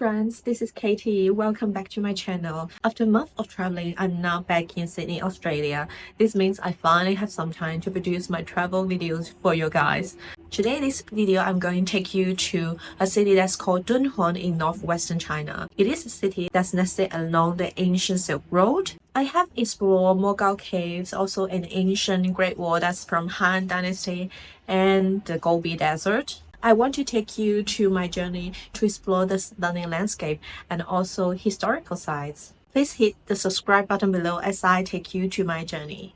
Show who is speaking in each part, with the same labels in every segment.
Speaker 1: friends, this is Katie. Welcome back to my channel. After a month of traveling, I'm now back in Sydney, Australia. This means I finally have some time to produce my travel videos for you guys. Today, in this video, I'm going to take you to a city that's called Dunhuang in northwestern China. It is a city that's nested along the ancient Silk Road. I have explored Mogao Caves, also an ancient Great Wall that's from Han Dynasty, and the Gobi Desert. I want to take you to my journey to explore the stunning landscape and also historical sites. Please hit the subscribe button below as I take you to my journey.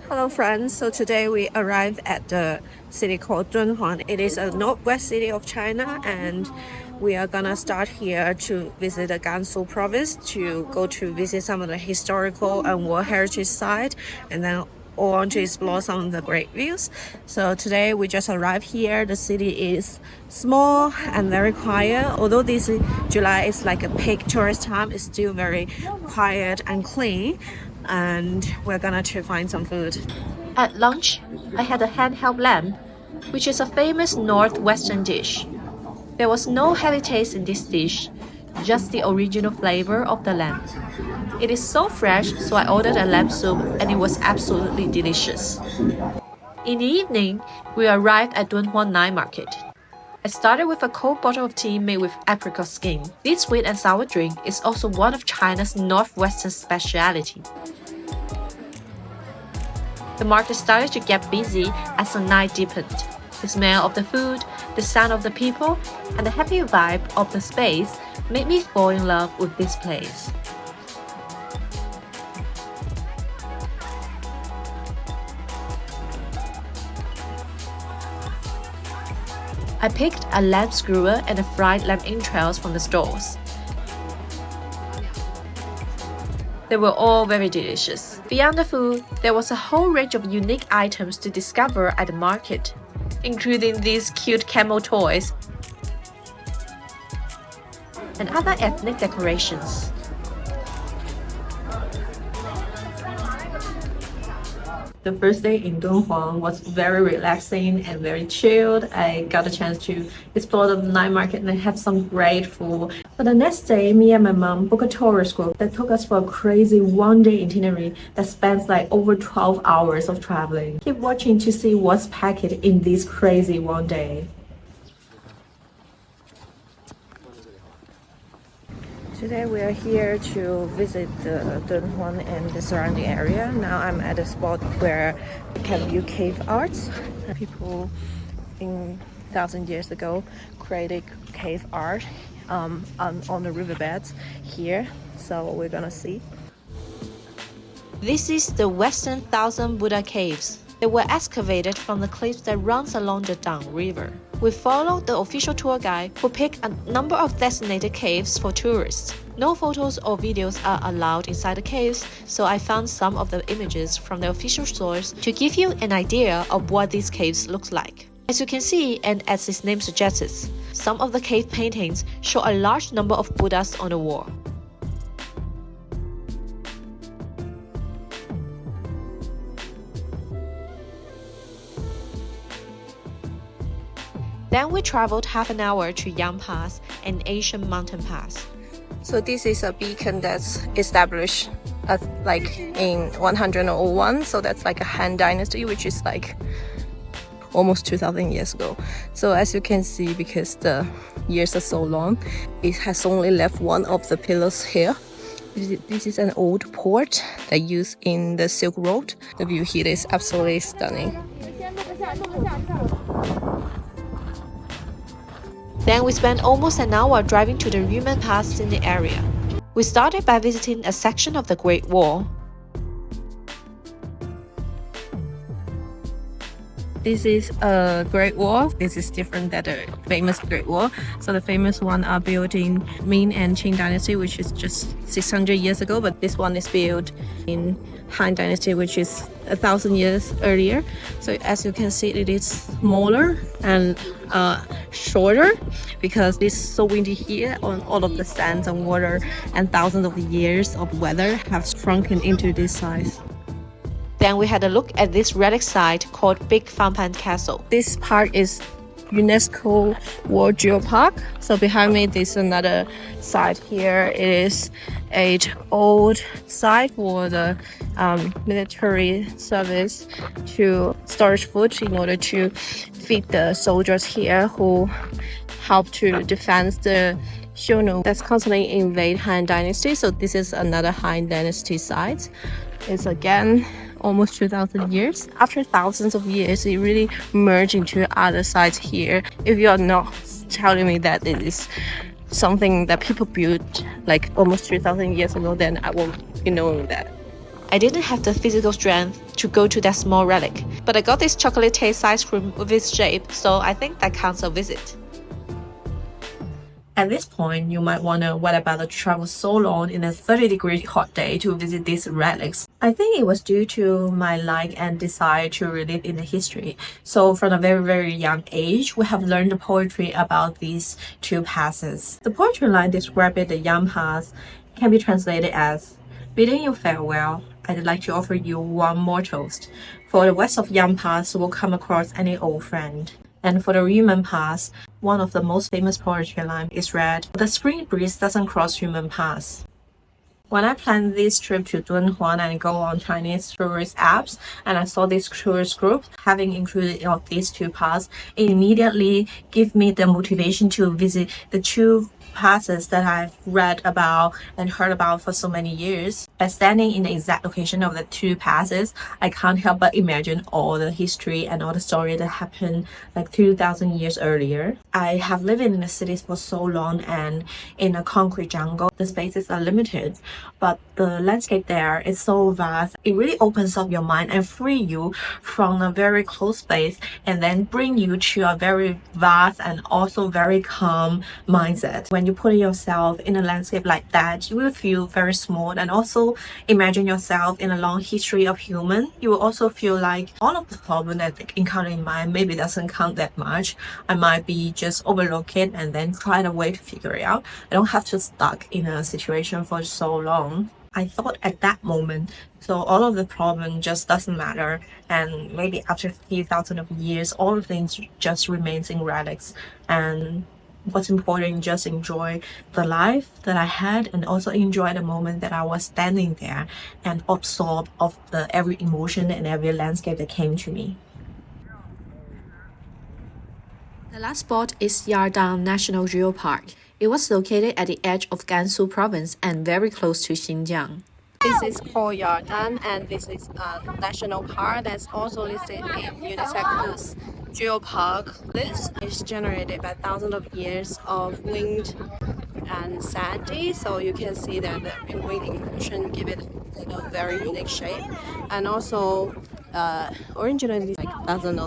Speaker 1: Hello friends, so today we arrived at the city called Dunhuang. It is a northwest city of China, and we are gonna start here to visit the Gansu province to go to visit some of the historical and World Heritage sites, and then on to explore some of the great views. So today we just arrived here. The city is small and very quiet. Although this July is like a peak tourist time, it's still very quiet and clean. And we're gonna to find some food. At lunch, I had a handheld lamb, which is a famous northwestern dish. There was no heavy taste in this dish, just the original flavor of the lamb. It is so fresh, so I ordered a lamb soup and it was absolutely delicious. In the evening, we arrived at Dunhuang Night Market. I started with a cold bottle of tea made with apricot skin. This sweet and sour drink is also one of China's northwestern speciality. The market started to get busy as the night deepened. The smell of the food, the sound of the people, and the happy vibe of the space made me fall in love with this place. I picked a lamb skewer and a fried lamb entrails from the stores. They were all very delicious. Beyond the food, there was a whole range of unique items to discover at the market, including these cute camel toys and other ethnic decorations. The first day in Dunhuang was very relaxing and very chilled. I got a chance to explore the night market and have some great food. But the next day, me and my mom booked a tourist group that took us for a crazy one-day itinerary that spans like over 12 hours of traveling. Keep watching to see what's packed in this crazy one day. Today we are here to visit the Dunhuang and the surrounding area. Now I'm at a spot where you can view cave arts. People in 1,000 years ago created cave art on the riverbeds here. So we're gonna see. This is the Western Thousand Buddha Caves. They were excavated from the cliffs that runs along the Dang River. We followed the official tour guide who picked a number of designated caves for tourists. No photos or videos are allowed inside the caves, so I found some of the images from the official source to give you an idea of what these caves look like. As you can see, and as its name suggests, some of the cave paintings show a large number of Buddhas on the wall. Then we traveled half an hour to Yang Pass, an ancient mountain pass. So this is a beacon that's established like in 101. So that's like a Han Dynasty, which is like almost 2,000 years ago. So as you can see, because the years are so long, it has only left one of the pillars here. This is an old port that used in the Silk Road. The view here is absolutely stunning. Then we spent almost an hour driving to the Yumen Pass in the area. We started by visiting a section of the Great Wall. This is a Great Wall. This is different than the famous Great Wall. So the famous one are built in Ming and Qing Dynasty, which is just 600 years ago. But this one is built in Han Dynasty, which is 1,000 years earlier. So as you can see, it is smaller and shorter because it's so windy here. On all of the sands and water and thousands of years of weather have shrunken into this size. Then we had a look at this relic site called Big Fampan Castle. This part is UNESCO World Geopark. So behind me, there's another site here. It is an old site for the military service to storage food in order to feed the soldiers here who help to defend the Xiongnu that's constantly invade Han Dynasty. So this is another Han Dynasty site. It's again almost 2,000 years. After thousands of years, it really merged into other sites here. If you're not telling me that it is something that people built like almost 3,000 years ago, then I won't be knowing that. I didn't have the physical strength to go to that small relic, but I got this chocolate taste ice cream with its shape, so I think that counts a visit. At this point, you might wonder what about the travel so long in a 30-degree hot day to visit these relics. I think it was due to my like and desire to relive in the history. So from a very young age, we have learned the poetry about these two passes. The poetry line describing the Yam Pass can be translated as, bidding you farewell, I'd like to offer you one more toast. For the west of Yam Pass will come across any old friend. And for the Yunmen Pass, one of the most famous poetry lines is read, the spring breeze doesn't cross Yunmen Pass. When I planned this trip to Dunhuang and go on Chinese tourist apps, and I saw this tourist group having included of these two passes, it immediately gave me the motivation to visit the two passes that I've read about and heard about for so many years. By standing in the exact location of the two passes, I can't help but imagine all the history and all the story that happened like 2,000 years earlier. I have lived in the cities for so long, and in a concrete jungle, the spaces are limited, but the landscape there is so vast. It really opens up your mind and free you from a very close space and then bring you to a very vast and also very calm mindset. When you put yourself in a landscape like that, you will feel very small, and also imagine yourself in a long history of human. You will also feel like all of the problems that they encounter in mind maybe doesn't count that much. I might be just overlook it and then find a way to figure it out. I don't have to stuck in a situation for so long. I thought at that moment, so all of the problem just doesn't matter, and maybe after a few thousand of years, all the things just remains in relics, and what's important, just enjoy the life that I had and also enjoy the moment that I was standing there and absorb of the every emotion and every landscape that came to me. The last spot is Yardang National Geopark. It was located at the edge of Gansu province and very close to Xinjiang. This is called Yardang, and this is a national park that's also listed in UNESCO's Geopark. This is generated by thousands of years of wind and sandy, so you can see that the wind erosion give it a very unique shape. And also originally like thousand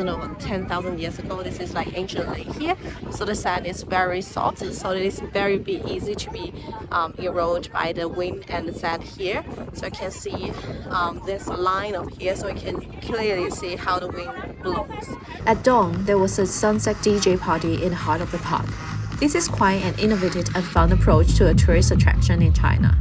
Speaker 1: or 10,000 years ago, this is like ancient lake here, so the sand is very soft, so it is very easy to be eroded by the wind and the sand here. So you can see this line up here, so you can clearly see how the wind blows. At dawn, there was a sunset DJ party in the heart of the park. This is quite an innovative and fun approach to a tourist attraction in China.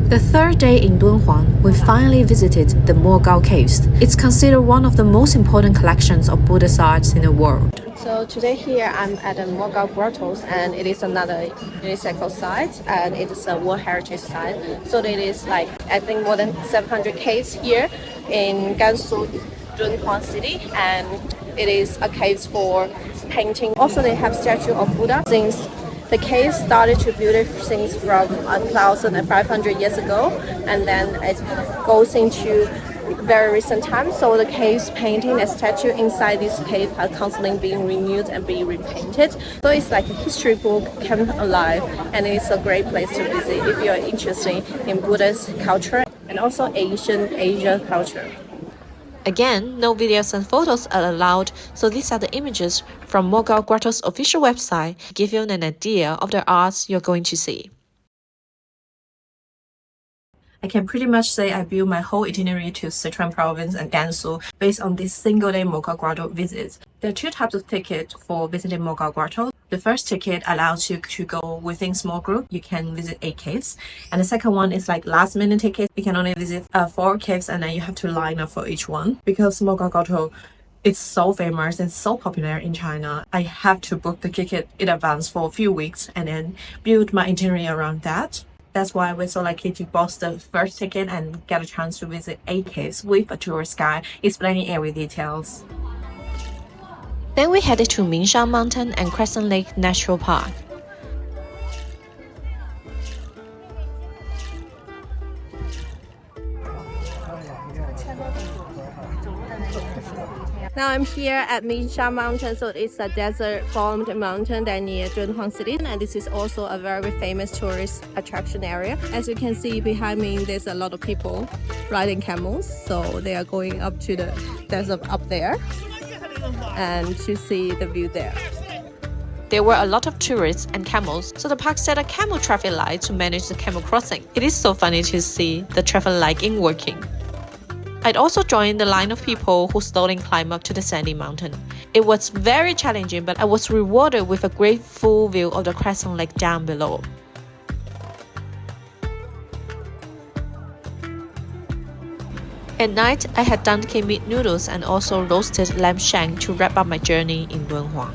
Speaker 1: The third day in Dunhuang, we finally visited the Mogao Caves. It's considered one of the most important collections of Buddhist arts in the world. So today here I'm at the Mogao Grottos, and it is another UNESCO site, and it is a World Heritage Site. So it is like I think more than 700 caves here in Gansu, Dunhuang City, and it is a cave for painting. Also they have statue of Buddha. Since the cave started to build it since from 1,500 years ago, and then it goes into very recent times. So the cave's painting and statue inside this cave are constantly being renewed and being repainted. So it's like a history book come alive, and it's a great place to visit if you're interested in Buddhist culture and also Asia culture. Again, no videos and photos are allowed, so these are the images from Mogao Grotto's official website to give you an idea of the arts you're going to see. I can pretty much say I built my whole itinerary to Sichuan province and Gansu based on this single-day Mogao Grotto visit. There are two types of tickets for visiting Mogao Grotto. The first ticket allows you to go within small group. You can visit 8 caves. And the second one is like last minute ticket. You can only visit 4 caves and then you have to line up for each one. Because Mogogoto, it's so famous and so popular in China, I have to book the ticket in advance for a few weeks and then build my itinerary around that. That's why we're so lucky to book the first ticket and get a chance to visit 8 caves with a tourist guide explaining every details. Then we headed to Mingshan Mountain and Crescent Lake Natural Park.
Speaker 2: Now I'm here at Mingshan Mountain, so it's a desert-formed mountain that near Dunhuang City, and this is also a very famous tourist attraction area. As you can see behind me, there's a lot of people riding camels, so they are going up to the desert up there and to see the view there.
Speaker 1: There were a lot of tourists and camels, so the park set a camel traffic light to manage the camel crossing. It is so funny to see the traffic light in working. I'd also joined the line of people who slowly climb up to the sandy mountain. It was very challenging, but I was rewarded with a great full view of the Crescent Lake down below. At night, I had Dunkin' meat noodles and also roasted lamb shank to wrap up my journey in Dunhuang.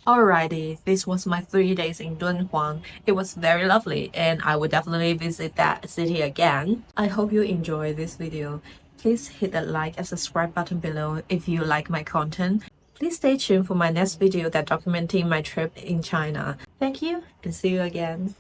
Speaker 1: Alrighty, this was my 3 days in Dunhuang. It was very lovely and I would definitely visit that city again. I hope you enjoyed this video. Please hit the like and subscribe button below if you like my content. Please stay tuned for my next video that documenting my trip in China. Thank you and see you again.